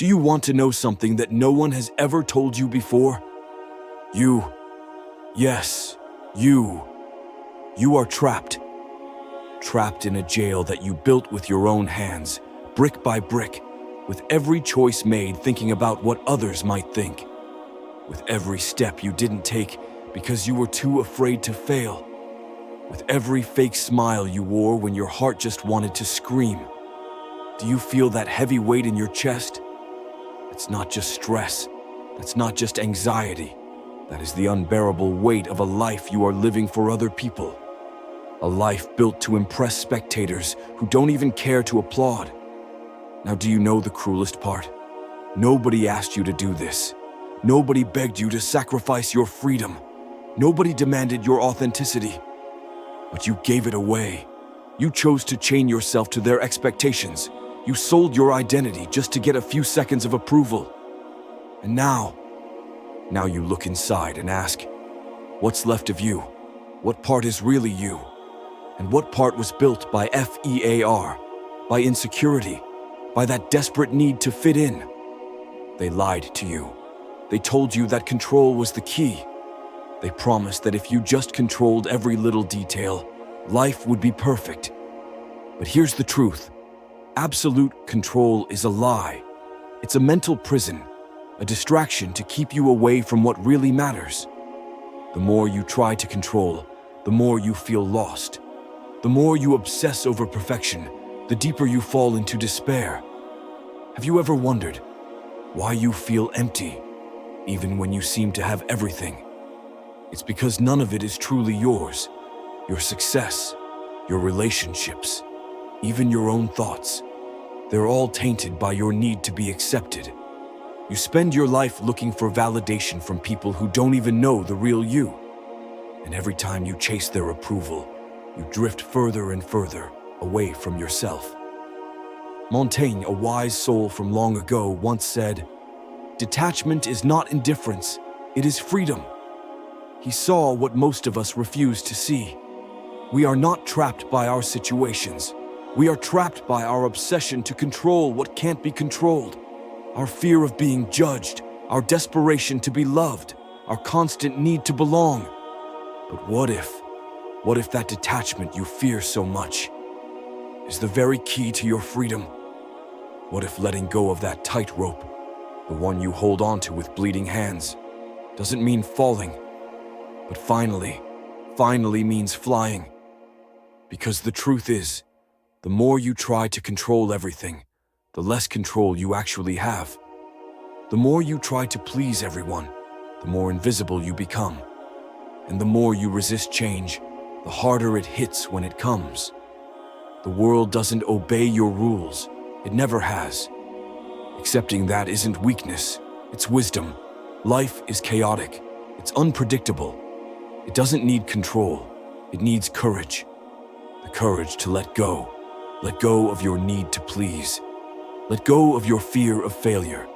Do you want to know something that no one has ever told you before? You, yes, you are trapped. Trapped in a jail that you built with your own hands, brick by brick, with every choice made thinking about what others might think. With every step you didn't take because you were too afraid to fail. With every fake smile you wore when your heart just wanted to scream. Do you feel that heavy weight in your chest? It's not just stress. That's not just anxiety. That is the unbearable weight of a life you are living for other people. A life built to impress spectators who don't even care to applaud. Now, do you know the cruelest part? Nobody asked you to do this. Nobody begged you to sacrifice your freedom. Nobody demanded your authenticity. But you gave it away. You chose to chain yourself to their expectations. You sold your identity just to get a few seconds of approval. And now you look inside and ask, what's left of you? What part is really you? And what part was built by fear, by insecurity, by that desperate need to fit in? They lied to you. They told you that control was the key. They promised that if you just controlled every little detail, life would be perfect. But here's the truth. Absolute control is a lie. It's a mental prison, a distraction to keep you away from what really matters. The more you try to control, the more you feel lost. The more you obsess over perfection, the deeper you fall into despair. Have you ever wondered why you feel empty, even when you seem to have everything? It's because none of it is truly yours. Your success, your relationships, even your own thoughts, they're all tainted by your need to be accepted. You spend your life looking for validation from people who don't even know the real you. And every time you chase their approval, you drift further and further away from yourself. Montaigne, a wise soul from long ago, once said, "Detachment is not indifference, it is freedom." He saw what most of us refuse to see. We are not trapped by our situations. We are trapped by our obsession to control what can't be controlled. Our fear of being judged, our desperation to be loved, our constant need to belong. But what if that detachment you fear so much is the very key to your freedom? What if letting go of that tightrope, the one you hold onto with bleeding hands, doesn't mean falling, but finally means flying? Because the truth is, the more you try to control everything, the less control you actually have. The more you try to please everyone, the more invisible you become. And the more you resist change, the harder it hits when it comes. The world doesn't obey your rules. It never has. Accepting that isn't weakness, it's wisdom. Life is chaotic. It's unpredictable. It doesn't need control. It needs courage. The courage to let go. Let go of your need to please. Let go of your fear of failure.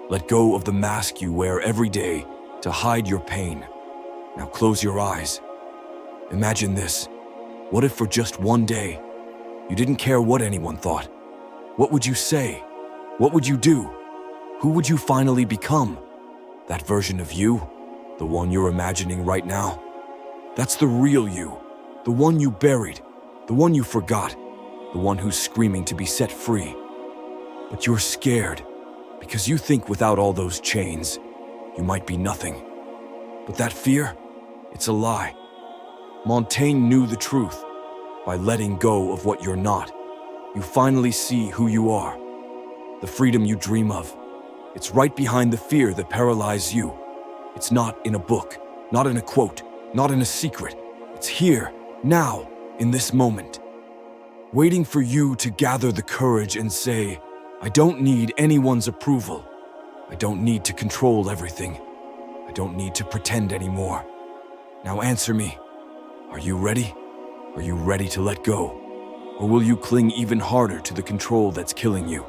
Let go of the mask you wear every day to hide your pain. Now close your eyes. Imagine this. What if for just one day, you didn't care what anyone thought? What would you say? What would you do? Who would you finally become? That version of you? The one you're imagining right now? That's the real you. The one you buried. The one you forgot. The one who's screaming to be set free. But you're scared because you think without all those chains, you might be nothing. But that fear, it's a lie. Montaigne knew the truth. By letting go of what you're not, you finally see who you are. The freedom you dream of. It's right behind the fear that paralyzes you. It's not in a book, not in a quote, not in a secret. It's here, now, in this moment. Waiting for you to gather the courage and say, I don't need anyone's approval. I don't need to control everything. I don't need to pretend anymore. Now answer me. Are you ready? Are you ready to let go? Or will you cling even harder to the control that's killing you?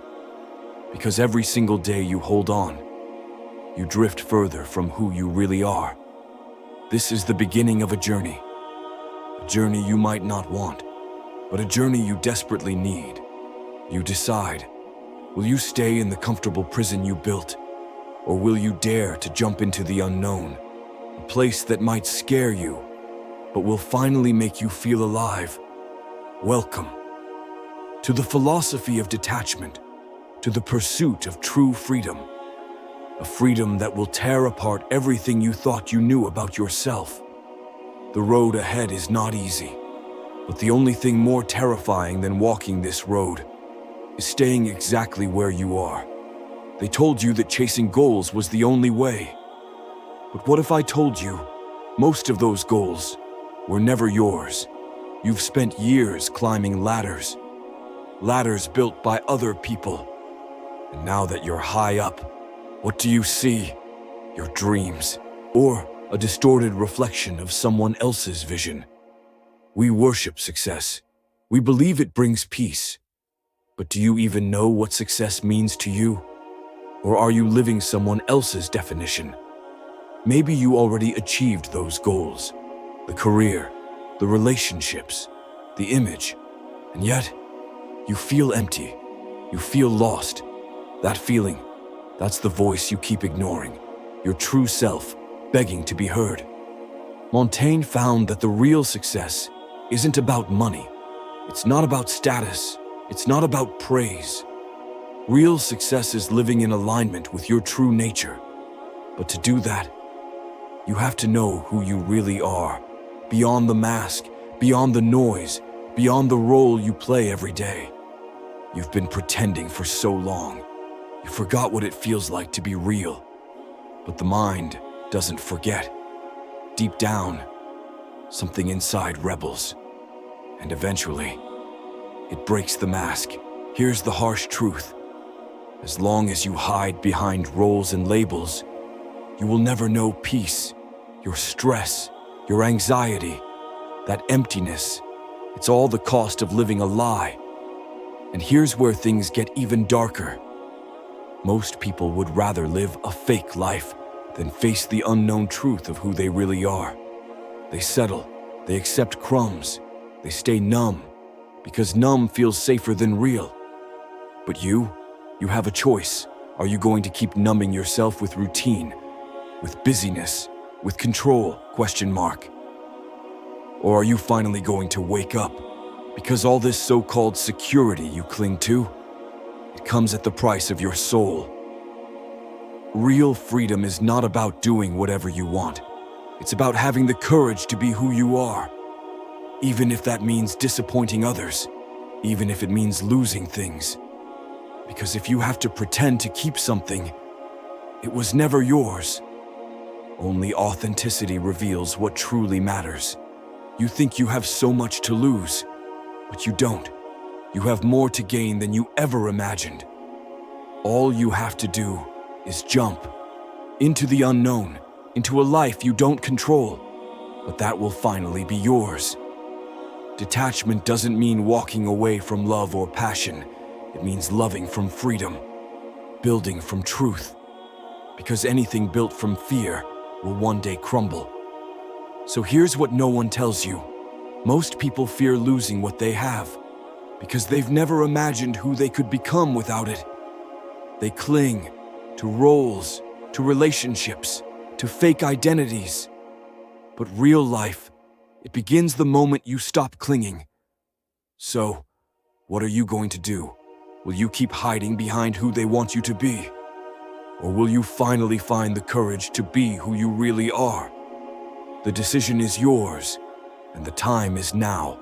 Because every single day you hold on, you drift further from who you really are. This is the beginning of a journey you might not want, but a journey you desperately need. You decide, Will you stay in the comfortable prison you built? Or will you dare to jump into the unknown? A place that might scare you, but will finally make you feel alive. Welcome to the philosophy of detachment, to the pursuit of true freedom. A freedom that will tear apart everything you thought you knew about yourself. The road ahead is not easy, but the only thing more terrifying than walking this road is staying exactly where you are. They told you that chasing goals was the only way. But what if I told you most of those goals were never yours? You've spent years climbing ladders built by other people. And now that you're high up, what do you see? Your dreams, or a distorted reflection of someone else's vision. We worship success. We believe it brings peace. But do you even know what success means to you? Or are you living someone else's definition? Maybe you already achieved those goals, the career, the relationships, the image, and yet you feel empty, you feel lost. That feeling, that's the voice you keep ignoring, your true self begging to be heard. Montaigne found that the real success isn't about money, it's not about status, it's not about praise. Real success is living in alignment with your true nature. But to do that, you have to know who you really are, beyond the mask, beyond the noise, beyond the role you play every day. You've been pretending for so long. You forgot what it feels like to be real. But the mind doesn't forget. Deep down, something inside rebels. And eventually, it breaks the mask. Here's the harsh truth. As long as you hide behind roles and labels, you will never know peace, your stress, your anxiety, that emptiness. It's all the cost of living a lie. And here's where things get even darker. Most people would rather live a fake life than face the unknown truth of who they really are. They settle, they accept crumbs, they stay numb, because numb feels safer than real. But you have a choice. Are you going to keep numbing yourself with routine, with busyness, with control, question mark? Or are you finally going to wake up? Because all this so-called security you cling to, it comes at the price of your soul. Real freedom is not about doing whatever you want. It's about having the courage to be who you are. Even if that means disappointing others, even if it means losing things. Because if you have to pretend to keep something, it was never yours. Only authenticity reveals what truly matters. You think you have so much to lose, but you don't. You have more to gain than you ever imagined. All you have to do is jump into the unknown, into a life you don't control, but that will finally be yours. Detachment doesn't mean walking away from love or passion. It means loving from freedom, building from truth. Because anything built from fear will one day crumble. So here's what no one tells you. Most people fear losing what they have, because they've never imagined who they could become without it. They cling to roles, to relationships, to fake identities. But real life, it begins the moment you stop clinging. So, what are you going to do? Will you keep hiding behind who they want you to be? Or will you finally find the courage to be who you really are? The decision is yours, and the time is now.